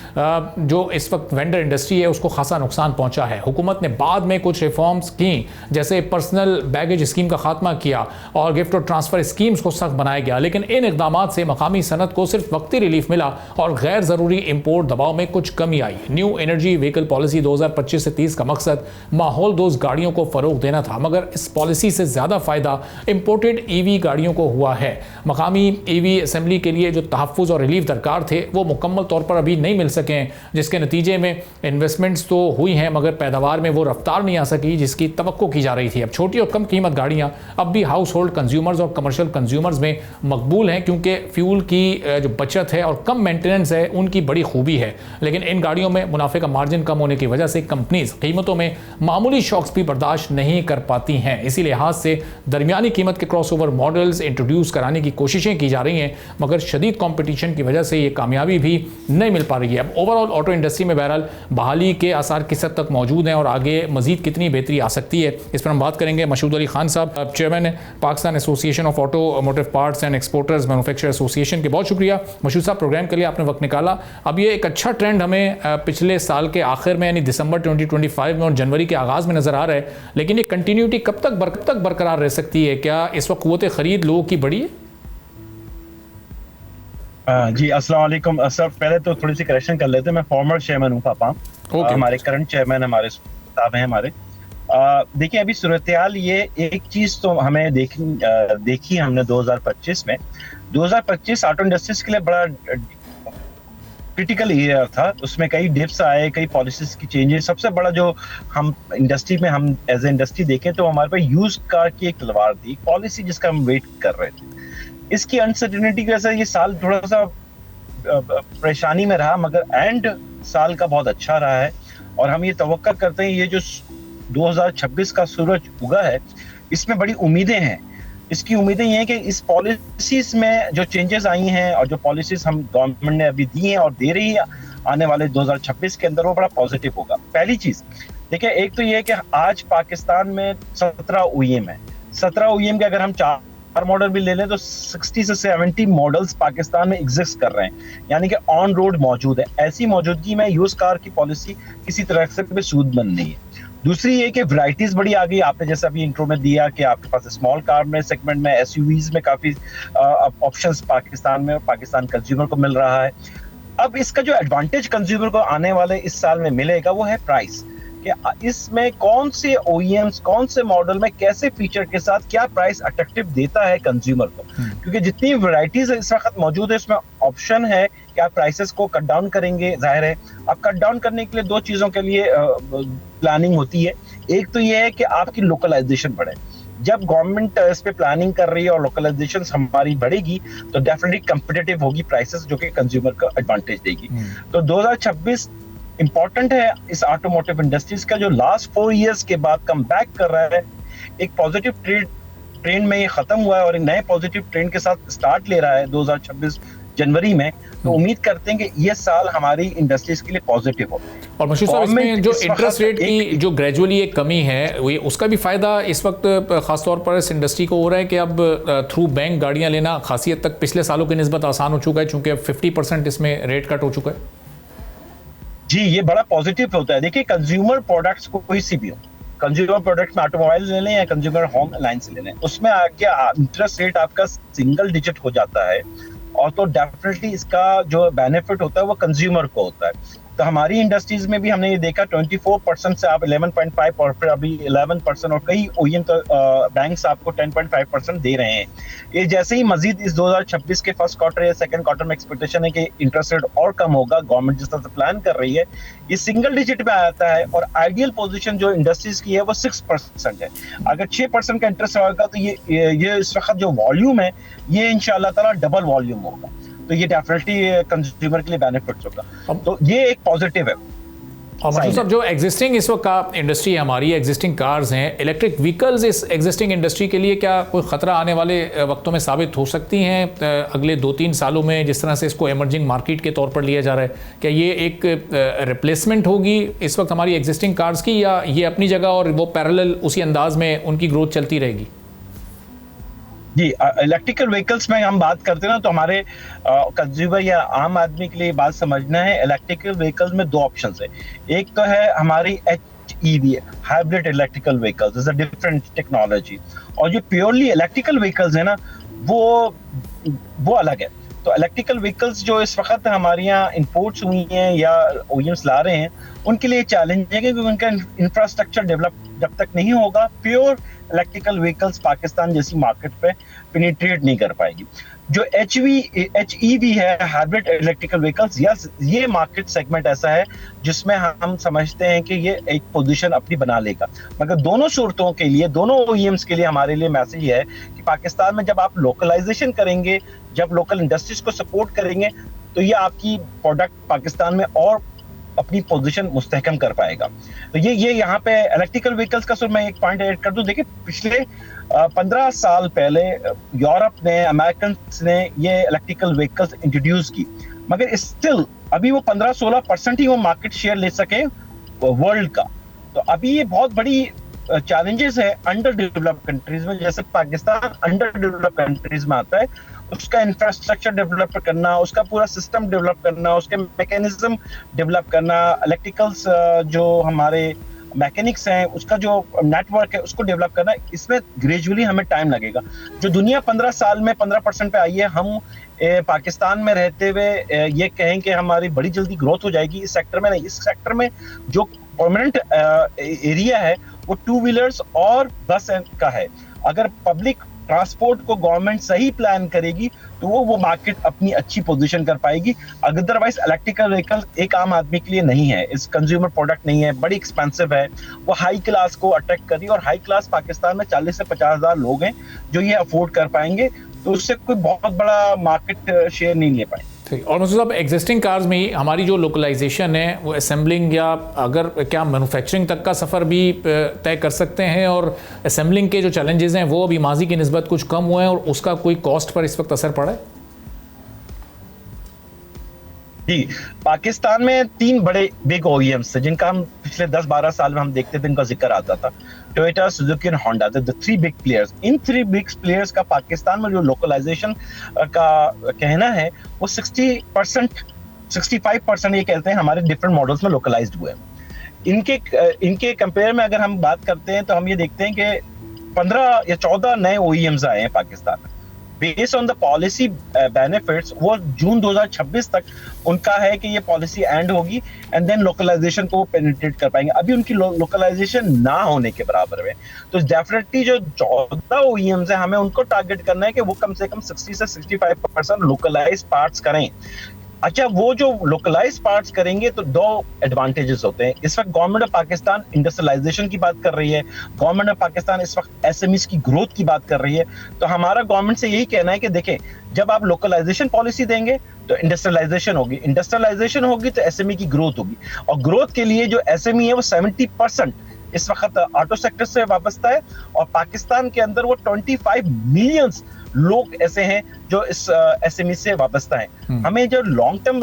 जो इस वक्त वेंडर इंडस्ट्री है उसको खासा नुकसान पहुंचा है। हुकूमत ने बाद में कुछ रिफॉर्म्स की, जैसे पर्सनल बैगेज स्कीम का खात्मा किया और गिफ्ट और ट्रांसफर स्कीम्स को सख्त बनाया गया, लेकिन इन इकदाम से मकामी सनत को सिर्फ वक्ती रिलीफ मिला और गैर जरूरी इंपोर्ट दबाव में कुछ कमी आई। न्यू एनर्जी व्हीकल पॉलिसी 2025 से 30 का मकसद माहौल दोस्त गाड़ियों को फरोग देना था, मगर इस पॉलिसी से ज्यादा फायदा इंपोर्टेड EV गाड़ियों को हुआ है। मकामी EV असेंबली के लिए जो तहफ़्फ़ुज़ और रिलीफ दरकार थे वो मुकम्मल तौर पर अभी नहीं मिल सके, जिसके नतीजे में इन्वेस्टमेंट्स तो हुई हैं मगर पैदावार में वो रफ्तार नहीं आ सकी जिसकी तवक्को की जा रही थी। अब छोटी और कम कीमत गाड़ियां अब भी हाउस होल्ड कंज्यूमर्स और कमर्शियल कंज्यूमर्स में मकबूल हैं, क्योंकि फ्यूल की जो बचत है और कम मेंटेनेंस है उनकी बड़ी खूबी है। लेकिन इन गाड़ियों में मुनाफे का मार्जिन कम होने की वजह से कंपनीज कीमतों में मामूली शॉक्स भी बर्दाश्त नहीं कर पाती हैं। इसी लिहाज से दरमियानी कीमत के क्रॉसओवर मॉडल्स इंट्रोड्यूस कराने की कोशिशें की जा रही हैं, मगर शदीद कॉम्पिटिशन की वजह से ये कामयाबी भी नहीं मिल पा रही है। अब ओवरऑल ऑटो इंडस्ट्री में बहरहाल बहाली के आसार किस हद तक मौजूद हैं और आगे मजीद कितनी बेहतरी आ सकती है, इस पर हम बात करेंगे। मशहूद अली खान साहब, chairman Pakistan association of automotive parts and exporters manufacture association के, बहुत शुक्रिया मशहूद साहब प्रोग्राम के लिए आपने वक्त निकाला। अब ये एक अच्छा ट्रेंड हमें पिछले साल के आखिर में यानी दिसंबर 2025 में और जनवरी के आगाज में नजर आ रहा है, लेकिन ये कंटिन्यूटी कब तक बरकरार रह सकती है? क्या इस वक्त क़ुव्वत खरीद लोगों की बड़ी है? जी अस्सलाम वालेकुम सर, पहले तो थोड़ी सी करेक्शन कर लेते हैं। मैं फॉर्मर चेयरमैन हूँ पापा, हमारे करंट चेयरमैन हमारे साहब हैं हमारे। देखिए अभी सूरत-ए-हाल ये एक चीज तो हमें देखी हमने 2025 में। 2025 ऑटो इंडस्ट्रीज के लिए बड़ा क्रिटिकल ईयर था, उसमें कई डिप्स आए, कई पॉलिसीज की चेंजेस। सबसे बड़ा जो हम इंडस्ट्री में हम एज ए इंडस्ट्री देखें तो हमारे पास यूज कार की एक तलवार थी, पॉलिसी जिसका हम वेट कर रहे थे। इसकी अनसर्टेनिटी की वजह से ये साल थोड़ा सा परेशानी में रहा, मगर एंड साल का बहुत अच्छा रहा है और हम ये तवक्का करते हैं ये जो 2026 का सूरज उगा है इसमें बड़ी उम्मीदें हैं। इसकी उम्मीदें ये हैं कि इस पॉलिसीज में जो चेंजेस आई हैं और जो पॉलिसीज हम गवर्नमेंट ने अभी दी हैं और दे रही है आने वाले 2026 के अंदर, वो बड़ा पॉजिटिव होगा। पहली चीज देखिए, एक तो ये है कि आज पाकिस्तान में 17 OEM है। 17 OEM के अगर हम 4 मॉडल भी ले लें तो 60 से 70 मॉडल्स पाकिस्तान में एग्जिस्ट कर रहे हैं, यानी कि ऑन रोड मौजूद है। ऐसी मौजूदगी में यूज कार की पॉलिसी किसी तरह से भी सूदमंद नहीं है। दूसरी ये कि वैरायटीज बड़ी आ गई, आपने जैसा अभी इंट्रो में दिया कि आपके पास स्मॉल कार में सेगमेंट में SUVs में काफी ऑप्शंस पाकिस्तान में पाकिस्तान कंज्यूमर को मिल रहा है। अब इसका जो एडवांटेज कंज्यूमर को आने वाले इस साल में मिलेगा वो है प्राइस, कि इसमें कौन से OEMs कौन से मॉडल में कैसे फीचर के साथ क्या प्राइस अट्रैक्टिव देता है कंज्यूमर को, क्योंकि जितनी वैरायटीज इस वक्त मौजूद है इसमें ऑप्शन है कि आप प्राइसेस को कट डाउन करेंगे। जाहिर है आप कट डाउन करने के लिए दो चीजों के लिए प्लानिंग होती है। एक तो ये है कि आपकी लोकलाइजेशन बढ़े, जब गवर्नमेंट इस पे प्लानिंग कर रही है और लोकलाइजेशन हमारी बढ़ेगी तो डेफिनेटली कंपिटिटिव होगी प्राइसेस, जो कि कंज्यूमर को एडवांटेज देगी। तो 2026 इंपॉर्टेंट है इस ऑटोमोटिव इंडस्ट्रीज का, जो लास्ट 4 इयर्स के बाद कम बैक कर रहा है। एक पॉजिटिव ट्रेंड में ये खत्म हुआ है और एक नए पॉजिटिव ट्रेंड के साथ स्टार्ट ले रहा है 2026 जनवरी में। तो उम्मीद करते हैं कि ये साल हमारी इंडस्ट्रीज के लिए पॉजिटिव हो। और मशहूर साहब, इसमें जो इंटरेस्ट रेट की जो ग्रेजुअली एक कमी है, वो उसका भी फायदा इस वक्त खासतौर पर इस इंडस्ट्री को हो रहा है कि अब थ्रू बैंक गाड़ियां लेना खासी हद तक पिछले सालों की निस्बत आसान हो चुका है, चूंकि अब 50% इसमें रेट कट हो चुका है। जी, ये बड़ा पॉजिटिव होता है। देखिए, कंज्यूमर प्रोडक्ट्स को कोई सी भी हो, कंज्यूमर प्रोडक्ट्स में ऑटोमोबाइल ले लें या कंज्यूमर होम अलायंस ले लें, उसमें आके इंटरेस्ट रेट आपका सिंगल डिजिट हो जाता है, और तो डेफिनेटली इसका जो बेनिफिट होता है वो कंज्यूमर को होता है। तो हमारी इंडस्ट्रीज में भी हमने ये देखा 24% से आप 11.5 और फिर अभी 11%, और कई OEM तो बैंक्स आपको 10.5% दे रहे हैं। ये जैसे ही मजीद इस 2026 के फर्स्ट क्वार्टर या सेकंड क्वार्टर में एक्सपेक्टेशन है कि इंटरेस्ट रेट और कम होगा, गवर्नमेंट जिस तरह से प्लान कर रही है, ये सिंगल डिजिट में आता है। और आइडियल पोजीशन जो इंडस्ट्रीज की है वो 6% है। अगर 6% का इंटरेस्ट होगा तो ये इस वक्त जो वॉल्यूम है ये इंशाल्लाह ताला डबल वॉल्यूम होगा, तो ये डेफिनेटली कंज्यूमर के लिए बेनिफिट होगा। तो ये एक पॉजिटिव है। और मतलब साहब, जो एग्जिस्टिंग इस वक्त का इंडस्ट्री है हमारी, एग्जिस्टिंग कार्स हैं, इलेक्ट्रिक व्हीकल्स इस एग्जिस्टिंग इंडस्ट्री के लिए क्या कोई खतरा आने वाले वक्तों में साबित हो सकती हैं अगले 2-3 सालों में, जिस तरह से इसको एमर्जिंग मार्केट के तौर पर लिया जा रहा है? क्या ये एक रिप्लेसमेंट होगी इस वक्त हमारी एग्जिस्टिंग कार्स की, या ये अपनी जगह और वो पैरेलल उसी अंदाज में उनकी ग्रोथ चलती रहेगी? जी, इलेक्ट्रिकल व्हीकल्स में हम बात करते हैं ना, तो हमारे कंज्यूमर या आम आदमी के लिए बात समझना है, इलेक्ट्रिकल व्हीकल्स में 2 ऑप्शंस है। एक तो है हमारी HEV, hybrid electrical vehicles, is a different technology, और जो प्योरली इलेक्ट्रिकल व्हीकल्स है ना वो अलग है। तो इलेक्ट्रिकल व्हीकल्स जो इस वक्त हमारे यहाँ इंपोर्ट्स हुई हैं या OEMs ला रहे हैं, उनके लिए चैलेंज है क्योंकि उनका इंफ्रास्ट्रक्चर डेवलप जब तक नहीं होगा, प्योर इलेक्ट्रिकल व्हीकल्स पाकिस्तान जैसी मार्केट पे पेनिट्रेट नहीं कर पाएगी। जो HEV है, हाइब्रिड इलेक्ट्रिकल व्हीकल्स, यस, ये मार्केट सेगमेंट ऐसा है जिसमें हम समझते हैं कि ये एक पोजीशन अपनी बना लेगा। मगर दोनों सूरतों के लिए, दोनों OEMs के लिए हमारे लिए मैसेज है कि पाकिस्तान में जब आप लोकलाइजेशन करेंगे, जब लोकल इंडस्ट्रीज को सपोर्ट करेंगे, तो ये आपकी प्रोडक्ट पाकिस्तान में और अपनी पोजीशन मुस्तहकम कर पाएगा। तो ये यहाँ पे इलेक्ट्रिकल व्हीकल्स का मैं एक पॉइंट ऐड कर दूं। देखिए, पिछले 15 साल पहले यूरोप ने, अमेरिकन ने ये इलेक्ट्रिकल व्हीकल्स इंट्रोड्यूस की, मगर स्टिल अभी वो 15-16% ही वो मार्केट शेयर ले सके वर्ल्ड का। तो अभी ये बहुत बड़ी चैलेंजेस है अंडर डेवलप्ड कंट्रीज में, जैसे पाकिस्तान अंडर डेवलप्ड कंट्रीज में आता है, उसका इंफ्रास्ट्रक्चर डेवलप करना, उसका पूरा सिस्टम डेवलप करना, उसके मैकेनिज्म डेवलप करना, इलेक्ट्रिकल्स जो हमारे मैकेनिक्स हैं उसका जो नेटवर्क है उसको डेवलप करना, इसमें ग्रेजुअली हमें टाइम लगेगा। जो दुनिया 15 साल में 15% पे आई है, हम पाकिस्तान में रहते हुए ये कहें कि हमारी बड़ी जल्दी ग्रोथ हो जाएगी इस सेक्टर में, नहीं। इस सेक्टर में जो परमानेंट एरिया है वो 2 व्हीलर्स और बस का है। अगर पब्लिक ट्रांसपोर्ट को गवर्नमेंट सही प्लान करेगी तो वो मार्केट अपनी अच्छी पोजीशन कर पाएगी। अदरवाइज इलेक्ट्रिकल व्हीकल एक आम आदमी के लिए नहीं है, इस कंज्यूमर प्रोडक्ट नहीं है, बड़ी एक्सपेंसिव है, वो हाई क्लास को अट्रैक्ट करी, और हाई क्लास पाकिस्तान में 40 से 50 हज़ार लोग हैं जो ये अफोर्ड कर पाएंगे, तो उससे कोई बहुत बड़ा मार्केट शेयर नहीं ले पाएंगे। और मुझे साहब, एग्जिस्टिंग कार्स में ही हमारी जो लोकलाइजेशन है वो असेंबलिंग या अगर क्या मैन्युफैक्चरिंग तक का सफ़र भी तय कर सकते हैं, और असेंबलिंग के जो चैलेंजेस हैं वो अभी माजी की निस्बत कुछ कम हुए हैं, और उसका कोई कॉस्ट पर इस वक्त असर पड़ा है? जी, पाकिस्तान में 3 बड़े बिग OEMs थे जिनका हम पिछले 10-12 साल में हम देखते थे, इनका जिक्र आता था, टोयोटा, सुजुकी और Honda, the 3 big players. In 3 big players का पाकिस्तान में जो लोकलाइजेशन का कहना है वो 60%, 65% ये कहते हैं हमारे डिफरेंट मॉडल्स में लोकलाइज्ड हुए हैं। इनके कंपेयर में अगर हम बात करते हैं तो हम ये देखते हैं कि 15 या 14 नए OEMs आए हैं पाकिस्तान में, based on the policy benefits वो जून 2026 तक उनका है कि ये पॉलिसी एंड होगी एंड देन लोकलाइजेशन को वो पेनिट्रेट कर पाएंगे। अभी उनकी लोकलाइजेशन ना होने के बराबर में, तो डेफिनेटली जो 14 OEMs है हमें उनको टारगेट करना है कि वो कम से कम 60 से 65% लोकलाइज पार्ट्स करें। अच्छा, वो जो लोकलाइज पार्ट्स करेंगे तो दो एडवांटेजेस होते हैं। इस वक्त गवर्नमेंट ऑफ पाकिस्तान इंडस्ट्रियलाइजेशन की बात कर रही है, गवर्नमेंट ऑफ पाकिस्तान इस वक्त एसएमईज की ग्रोथ की बात कर रही है। तो हमारा गवर्नमेंट से यही कहना है कि देखें, जब आप लोकलाइजेशन पॉलिसी देंगे तो इंडस्ट्रियलाइजेशन होगी, इंडस्ट्रियलाइजेशन होगी तो एसएमई की ग्रोथ होगी, और ग्रोथ के लिए जो एसएमई है वो 70% इस वक्त ऑटो सेक्टर से वाबस्ता है, और पाकिस्तान के अंदर वो 25 मिलियंस लोग ऐसे हैं जो इस एसएमई से वाबस्ता हैं। हमें जो लॉन्ग टर्म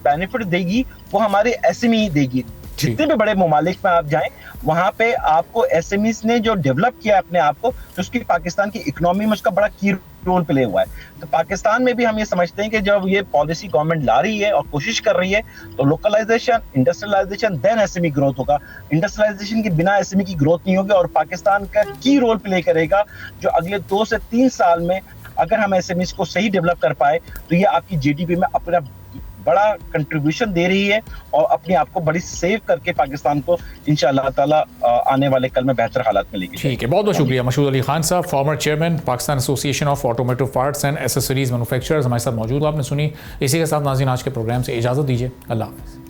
बेनिफिट देगी वो हमारे एसएमई देगी। जितने भी बड़े ममालिक में आप जाएं वहां पे आपको एसएमईज ने जो डेवलप किया अपने आप को, तो उसकी पाकिस्तान की इकोनॉमी में उसका बड़ा की रोल प्ले हुआ है। तो पाकिस्तान में भी हम ये समझते हैं कि जब ये पॉलिसी गवर्नमेंट ला रही है और कोशिश कर रही है तो localization, industrialization, then SME growth होगा। इंडस्ट्रियलाइजेशन के बिना एसएमई की ग्रोथ नहीं होगी, और पाकिस्तान का की रोल प्ले करेगा जो अगले 2 से 3 साल में अगर हम एसएमईज को सही डेवलप कर पाए तो ये आपकी जीडीपी में अपना बड़ा कंट्रीब्यूशन दे रही है और अपने आप को बड़ी सेव करके पाकिस्तान को इंशाअल्लाह ताला आने वाले कल में बेहतर हालात में लेके। ठीक है, बहुत बहुत शुक्रिया मशहूद अली खान साहब, former chairman Pakistan association of automotive parts and accessories manufacturers, हमारे साथ मौजूद हो। आपने सुनी, इसी के साथ नाज़रीन आज के प्रोग्राम से इजाज़त दीजिए। अल्लाह हाफ़िज़।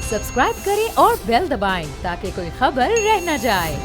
सब्सक्राइब करें और बेल दबाएं ताकि कोई खबर रह न जाए।